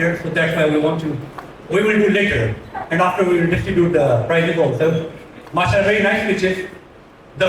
here, so that's why we will do later. And after we will distribute the prizes also. Mashallah, very nice speeches. The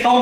100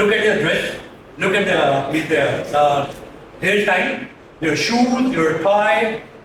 Look at your dress, look at the hairstyle, your shoes, your tie.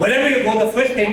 Wherever you go, the first thing,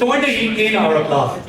So one day he came out of class.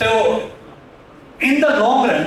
So in the long run,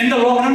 In the long run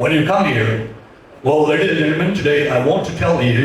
When you come here, well, ladies and gentlemen, today I want to tell you,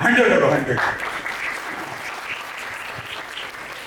100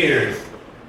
ears.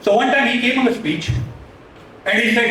So one time he came on a speech and he said,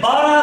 12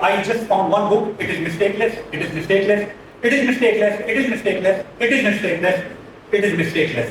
I just found one book, it is mistakeless, it is mistakeless, it is mistakeless, it is mistakeless, it is mistakeless, it is mistakeless।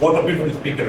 What a beautiful speaker।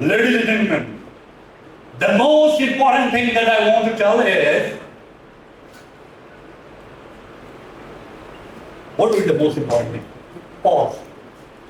Ladies and gentlemen, the most important thing that I want to tell is, what is the most important thing? Pause।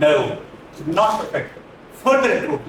no, not perfect, further improved।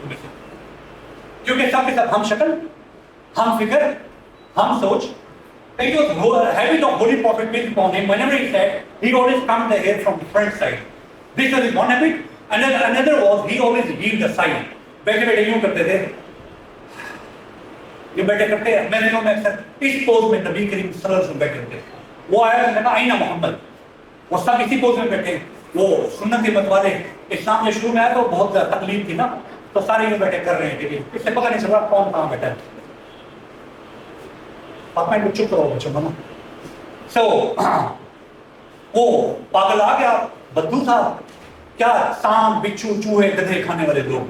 تم میں سے؟ کیونکہ سب کے سب ہم شکل، ہم فکر، ہم سوچ. It was a habit of Holy Prophet peace upon him. Whenever he said, he always comes the hair from the front side. This was his one habit. Another was he always gave the sign. بیٹھے بیٹھے یوں کرتے تھے، یہ بیٹھے کرتے. میں دنوں میں اکثر اس پوز میں نبی کریم صلی اللہ علیہ وسلم بیٹھے ہوتے. وہ آیا تو میں نے کہا آئینہ محمد، وہ سب اسی پوز میں بیٹھے. وہ سنت مت والے اسلام میں شروع میں آیا تو بہت زیادہ تکلیف تھی نا، تو سارے یوں بیٹھے کر رہے تھے. اس سے پتہ نہیں چل رہا کون کہاں بیٹھا ہے. آپ میں چپ کرو بچوں نا. سو وہ پاگل آ گیا، بدو تھا کیا، سانپ بچھو چوہے گدھے کھانے والے لوگ.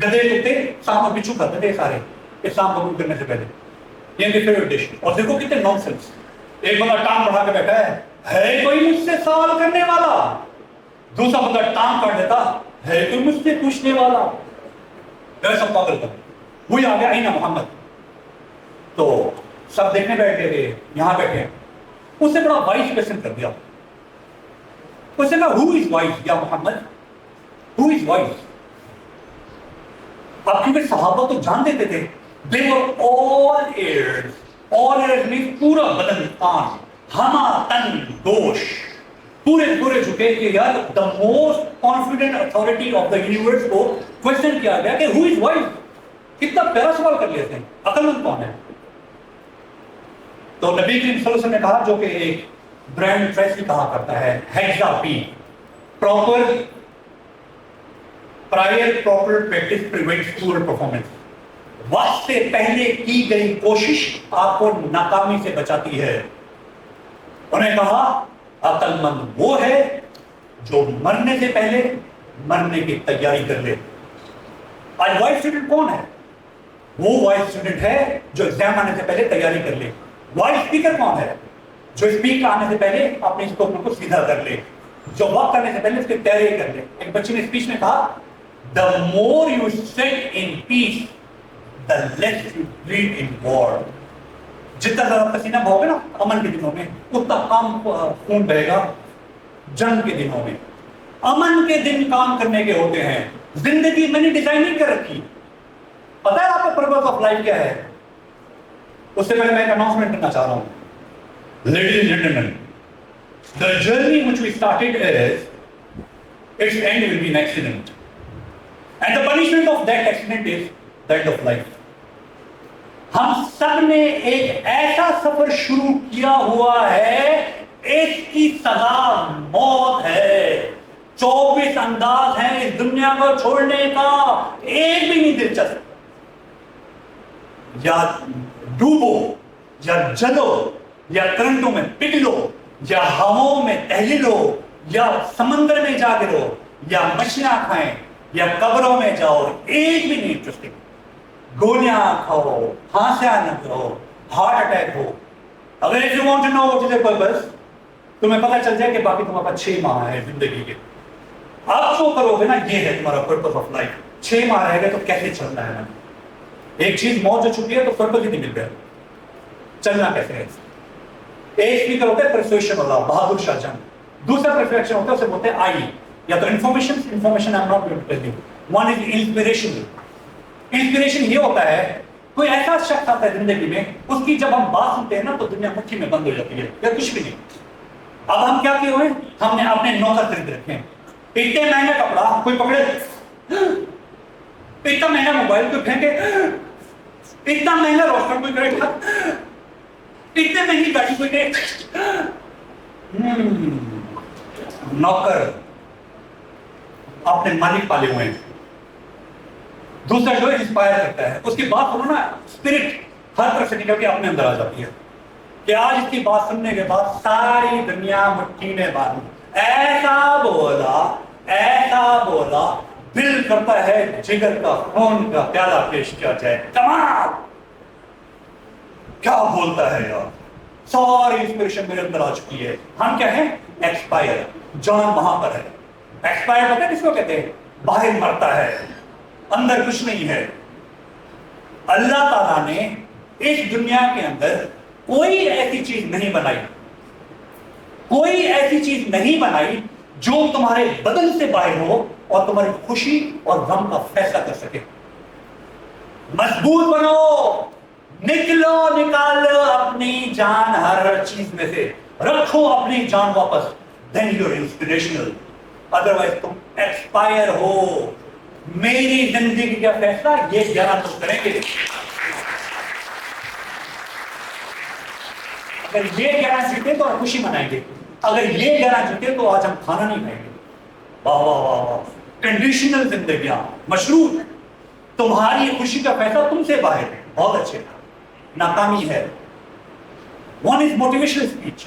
گدھے کتے سانپ اور بچھو کھاتے تھے سارے اسلام قبول کرنے سے پہلے. یہ ان کی فیوریٹ ڈش. اور دیکھو کتنے نان سینس. ایک بندہ ٹانگ بڑھا کے بیٹھا ہے کوئی مجھ سے سوال کرنے والا. دوسرا بندہ ٹانگ کاٹ دیتا ہے کوئی مجھ سے پوچھنے والا. ایسا پاگل تھا. وہی آ گیا آئینہ محمد. تو سب دیکھنے بیٹھ گئے تھے، یہاں بیٹھے ہیں. اس سے بڑا وائز کویسچن کر دیا. اس نے کہا ہو از وائز یا محمد، ہو از وائز. اب کیونکہ صحابہ تو جان دیتے تھے، they were all ears. all ears means پورا بدن کان، ہما تن گوش، پورے جھکے کہ یار the most confident authority of the universe کو کویسچن کیا گیا کہ who is wise. کتنا پیارا سوال کر لیتے ہیں، عقل مند کون ہے. تو نبی کریم صلی اللہ علیہ وسلم نے کہا، جو کہ ایک برینڈ ٹریسی کہا کرتا ہے، ہیگزا پی، proper practice prevents poor performance. وقت سے پہلے کی گئی کوشش آپ کو ناکامی سے بچاتی ہے. انہیں کہا عقل مند وہ ہے جو مرنے سے پہلے مرنے کی تیاری کر لے. آج وائس اسٹوڈنٹ کون ہے؟ وہ وائس اسٹوڈنٹ ہے جو ایگزام آنے سے پہلے تیاری کر لے. وائس اسپیکر کون ہے؟ جو اسپیک آنے سے پہلے اپنے اسپیکر کو سیدھا کر لے، جو وقت کرنے سے پہلے اس کی تیاری کر لے. ایک بچے نے اسپیچ میں کہا the more you sit in peace the less you bleed in war. جتنا زیادہ پسینہ بہوگے نا امن کے دنوں میں، اتنا کام خون بہے گا جنگ کے دنوں میں. امن کے دن کام کرنے کے ہوتے ہیں. زندگی میں نے ڈیزائن نہیں کر رکھی. پتہ ہے آپ کا پرپز آف لائف کیا ہے؟ اس سے پہلے میں ایک اناؤنسمنٹ کرنا چاہ رہا ہوں. Ladies and gentlemen, the journey which we started is, its end will be an accident. And the punishment of that accident is the end of life. ہم سب نے ایک ایسا سفر شروع کیا ہوا ہے، اس کی سزا موت ہے. 24 انداز ہیں اس دنیا کو چھوڑنے کا، ایک بھی نہیں دلچسپ. یا ڈوبو، یا جلو، یا کرنٹوں میں پگھ لو، یا ہواؤں میں تحلیلو، یا سمندر میں جا گرو، یا مچھلیاں کھائیں، یا قبروں میں جاؤ، ایک بھی نہیں انٹرسٹنگ. گولیاں کھاؤ، پھانسیاں نہ کرو، ہارٹ اٹیک ہو. اگر if you want to know what is the purpose، تمہیں پتہ چل جائے کہ باقی تمہارے پاس 6 ماہ ہے زندگی کے. آپ جو کرو گے نا، یہ ہے تمہارا پرپز آف لائف. 6 ماہ رہ گئے تو کیسے چلنا ہے؟ ایک چیز موت جو چھٹی ہے تو پرپز ہی نہیں مل گیا، چلنا کیسے ہے. ایک اسپیکر ہوتا ہے پرسویشن والا، بہادر شاہ جنگ. دوسرا پرسویشن ہوتا ہے، اسے بولتے ہیں آئی، یا تو information I am not going to tell you. One is inspiration. Inspiration یہ ہوتا ہے کوئی ایسا شخص آتا ہے زندگی میں، اس کی جب ہم بات سنتے ہیں نا تو دنیا مٹھی میں بند ہو جاتی ہے، یا کچھ بھی نہیں. اب ہم کیا کیے ہوئے، ہم نے اپنے نوکر خرید رکھے ہیں. اتنے مہنگا کپڑا کوئی پکڑے، اتنا مہنگا موبائل کوئی پھینکے، اتنا مہنگا روشن کوئی کرے، اتنے مہنگی گاڑی کوئی کرے. نوکر اپنے مالک پالے ہوئے ہیں. دوسرا جو انسپائر کرتا ہے، اس کی بات سنو نا، اسپرٹ ہر طرف سے نکل کے اپنے اندر آ جاتی ہے کہ آج اس کی بات سننے کے بعد ساری دنیا مٹھی میں بند. ایسا بولا دل کرتا ہے جگر کا خون کا پیالہ پیش کیا جائے. تمام کیا بولتا ہے یار، ساری انسپریشن میرے اندر آ چکی ہے. ہم کیا ہیں؟ ایکسپائر. جان وہاں پر ہے. ایکسپائر پتہ ہے کس کو کہتے ہیں؟ باہر مرتا ہے، اندر کچھ نہیں ہے. اللہ تعالیٰ نے اس دنیا کے اندر کوئی ایسی چیز نہیں بنائی، کوئی ایسی چیز نہیں بنائی جو تمہارے بدن سے باہر ہو اور تمہاری خوشی اور غم کا فیصلہ کر سکے. مضبوط بنو, نکالو اپنی جان ہر چیز میں سے, رکھو اپنی جان واپس. Then you're inspirational. Otherwise تم ایکسپائر ہو. میری زندگی کا فیصلہ یہ 11 لوگ کریں گے. اگر یہ 11 جیتے تو ہم خوشی منائیں گے, اگر یہ 11 جیتے تو آج ہم کھانا نہیں کھائیں گے. واہ واہ واہ واہ, کنڈیشنل زندگیاں, مشروط. تمہاری خوشی کا فیصلہ تم سے باہر ہے. بہت اچھے, ناکامی ہے. One is motivational speech.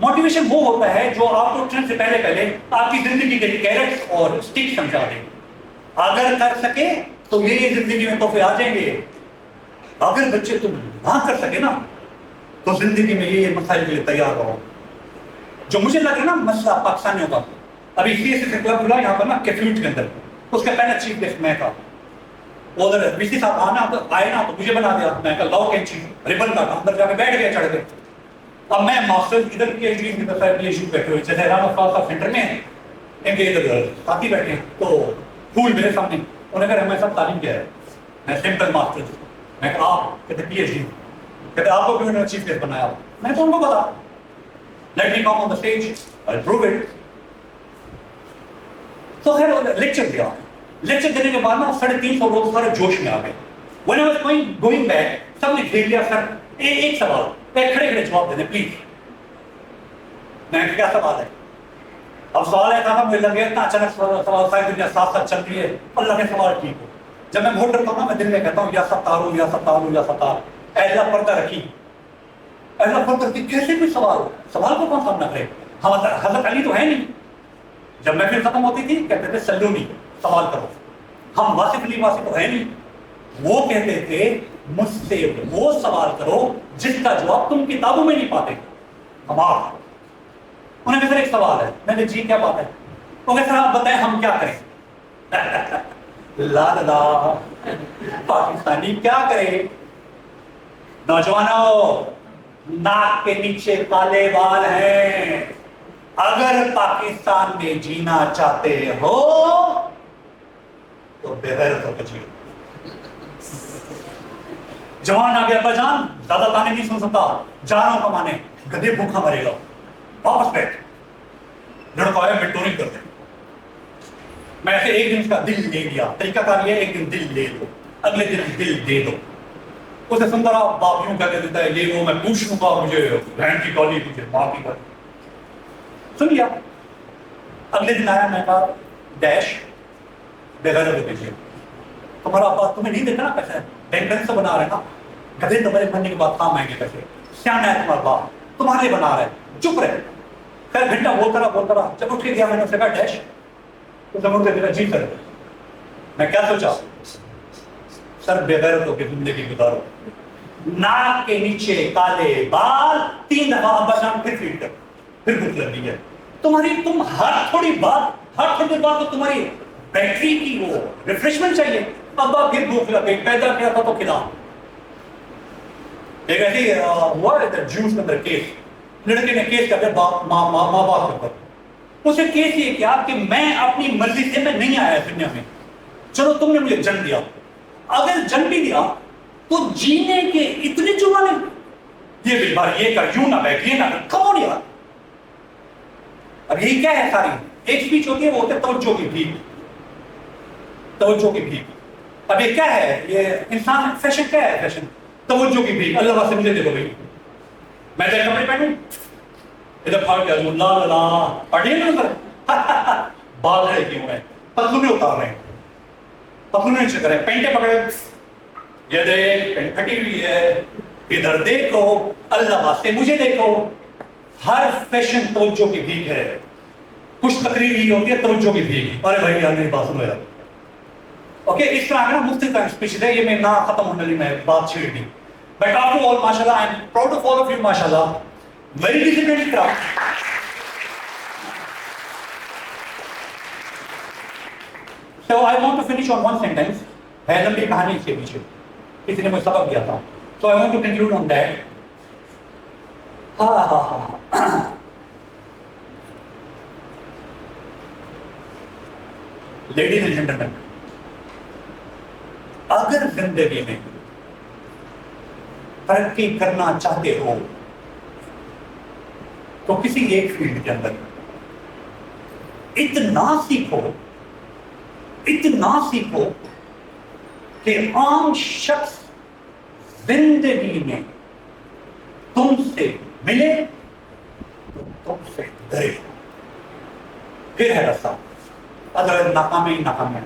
Motivation وہ ہوتا ہے جو آپ کو اٹھنے سے پہلے آپ کی زندگی کے کیرٹ اور اسٹک سمجھا دے. اگر کر سکے تو یہ زندگی میں تحفے آ جائیں گے. اگر بچے تم نہ کر سکے نا تو زندگی میں یہ مسائل کے لیے تیار رہو. جو مجھے لگ رہا ہے نا مسئلہ پاکستانیوں کا, ابھی سی ایس سی کلب کھلا یہاں پر نا کیفیوٹ کے اندر, اس کا پہلا چیف گیسٹ میں تھا. ادھر بی سی صاحب آئے نا تو مجھے بنا دیا. میں کہا لاؤ کینچی ربن کا اندر جا کے بیٹھ گیا, چڑھ گئے. اب میں ماسٹر ادھر پی ایچ ڈی کی طرف پی ایچ ڈی بیٹھے ہوئے, جیسے رام صاحب سینٹر میں ہیں, ان کے ادھر ساتھی بیٹھے ہیں, تو پھول میرے سامنے. انہوں نے کہا ہمیں سب تعلیم کیا ہے. میں سمپل ماسٹر. میں کہا آپ کہتے پی ایچ ڈی, کہتے آپ کو کیوں نے چیف گیسٹ بنایا. میں تو ان کو بتا, let me come on the stage, I prove it. تو خیر لیکچر دیا. لیکچر دینے کے بعد نا 350 لوگ سارے جوش میں آ گئے. when I was going back, سب نے دیکھ لیا. سر ایک سوال, کھڑے کھڑے جواب دے دیں پلیز. میں کیا سوال ہے؟ اب سوال ایسا تھا, مجھے لگے اتنا اچانک سوال ساری دنیا ساتھ ساتھ چل رہی ہے, اللہ کے سوال ٹھیک ہو. جب میں بہت ڈرتا ہوں نا, میں دل میں کہتا ہوں یا ستار یا ستار یا ستار. ایسا پردہ رکھی, ایسا پردہ رکھی, کیسے کوئی سوال کو کون سامنا کرے. ہم حضرت علی تو ہے نہیں. جب محفل ختم ہوتی تھی کہتے تھے سلونی سوال کرو. ہم واصف علی واصف تو ہے نہیں. وہ کہتے تھے مجھ سے وہ سوال کرو جس کا جواب تم کتابوں میں نہیں پاتے. ہمارا انہیں کہتے ایک سوال ہے. میں نے جی کیا بات ہے؟ وہ کہتے آپ بتائیں ہم کیا کریں. لا لا پاکستانی کیا کرے. نوجوانوں, ناک کے نیچے کالے بال ہیں. اگر پاکستان میں جینا چاہتے ہو تو بغیر تو جیو. جوان آ گیا ابا جان, زیادہ تانے نہیں سن سکتا, جا رہا ہوں کمانے. گدھے بھوکا مرے گا, واپس بیٹھ. لڑکا آیا مٹورنگ کر دیں. میں ایسے ایک دن اس کا دل لے لیا. طریقہ کار یہ, ایک دن دل لے دو, اگلے دن دل دے دو. اسے سنتا رہا, باپ یوں کہہ دیتا ہے یہ وہ, میں پوچھ لوں گا, مجھے بہن کی گالی, مجھے ماں کی گالی. سن لیا. اگلے دن آیا, میں کہا ڈیش بغیر ہو دیجیے. تمہارا ابا تمہیں نہیں دیتا نا پیسے, بینک سے بنا رہے نا. گدھے تمہارے مرنے کے بعد کام آئیں گے پیسے. سیاح ہے تمہارا باپ, تمہارے بنا رہا ہے, چپ رہے. خیر گھنٹہ بولتا رہا. جب اٹھ کے گیا میں نے اسے کہا ڈیش, تو جب اٹھ کے جی سر. میں کیا سوچا, سر بغیر ہو کے زندگی گزارو. ناک کے نیچے کالے بال, 3 دفعہ ابا جان پھر فیل کر, پھر بھوک لگ گئی ہے تمہاری. تم ہر تھوڑی دیر بعد تو تمہاری بیٹری کی وہ ریفریشمنٹ چاہیے. ابا پھر بھوک لگ گئی, پیدا کیا تھا تو کھلا. ایک ایسی ہوا ہے جیوز کے اندر کیس, لڑکے نے کیس کر دیا ماں باپ کے اوپر. اسے کیس یہ کیا کہ میں اپنی مرضی سے میں نہیں آیا دنیا میں, چلو تم نے مجھے جنم دیا. اگر جنم بھی دیا تو جینے کے اتنے چوانے, یہ بھی بار یہ کر, یوں نہ بیٹھ, یہ نہ کر, کمون یار. اب یہی کیا ہے ساری ایک اسپیچ ہوتی ہے, وہ ہوتے توجہ کی بھیک. توجہ کی بھیک. اب یہ کیا ہے, یہ انسان فیشن کیا ہے, فیشن توجہ کی بھیک. اللہ واسطے مجھے دے دو بھائی, میں تیرے کپڑے پہنوں, ادھر پھاڑ کے لا لا پڑھیے نا سر. بال کھڑے کیوں ہیں, پتلونے اتار رہے ہیں, پتلونے چکر ہے, پینٹیں پکڑے, یہ دیکھ پینٹ پھٹی ہوئی ہے, ادھر دیکھو, اللہ واسطے مجھے دیکھو. ہر فیشن توجہ کی بھیک ہے. کچھ تقریر ہی ہوتی ہے توجہ کی بھیک. ارے بھائی یار میری بات سنو یار. اوکے, اس طرح کا مفتی کا اسپیچ ہے, یہ میں نہ ختم ہونے لی میں بات چھیڑ دی. بٹ آفٹر آل ماشاءاللہ I am proud of all of you. ماشاءاللہ very disciplined craft. So I want to finish on one sentence. ہے لمبی کہانی اس کے پیچھے, کسی نے مجھے سبق دیا تھا. So I want to conclude on that. Ladies and gentleman, اگر زندگی میں ترقی کرنا چاہتے ہو تو کسی ایک فیلڈ کے اندر اتنا سیکھو کہ عام شخص زندگی میں تم سے ملے تو تم سے ڈرے، پھر ہے رستہ، ادروائز ناکامی ہی ناکامی ہے۔